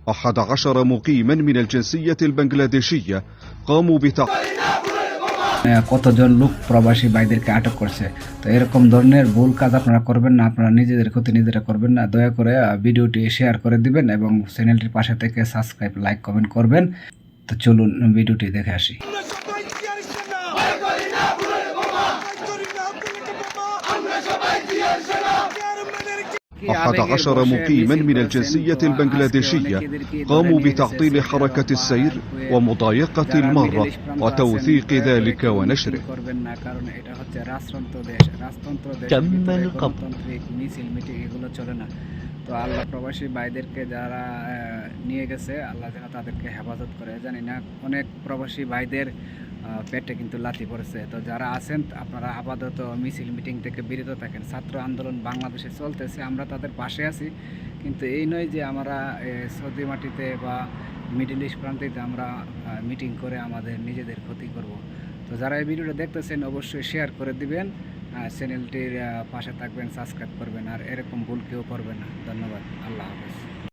11 مقيما من الجنسية البنغلاديشية قاموا কতজন লোক প্রবাসী ভাইদেরকে আটক করছে। তো এরকম ধরনের ভুল কাজ আপনারা করবেন না, আপনারা নিজেদের ক্ষতি নিজেরা করবেন না। দয়া করে ভিডিওটি শেয়ার করে দিবেন এবং চ্যানেলটির পাশে থেকে সাবস্ক্রাইব, লাইক, কমেন্ট করবেন। তো চলুন ভিডিওটি দেখে আসি। 11 مقيما من الجنسية البنغلاديشية قاموا بتعطيل حركة السير ومضايقة المارة وتوثيق ذلك ونشره. তো আল্লাহ প্রবাসী ভাইদেরকে যারা নিয়ে গেছে, আল্লাহ যেন তাদেরকে হেফাজত করে। জানি না, অনেক প্রবাসী ভাইদের পেটে কিন্তু লাথি পড়েছে। তো যারা আছেন আপনারা আপাতত মিছিল মিটিং থেকে বিরত থাকেন। ছাত্র আন্দোলন বাংলাদেশে চলতেছে, আমরা তাদের পাশে আছি, কিন্তু এই নয় যে আমরা সৌদি মাটিতে বা মিডল ইস্ট প্রান্তিতে আমরা মিটিং করে আমাদের নিজেদের ক্ষতি করব। তো যারা এই ভিডিওটা দেখতেছেন অবশ্যই শেয়ার করে দিবেন, চ্যানেলটির পাশে থাকবেন, সাবস্ক্রাইব করবেন, আর এরকম ভুল কেউ করবেন না। ধন্যবাদ, আল্লাহ হাফেজ।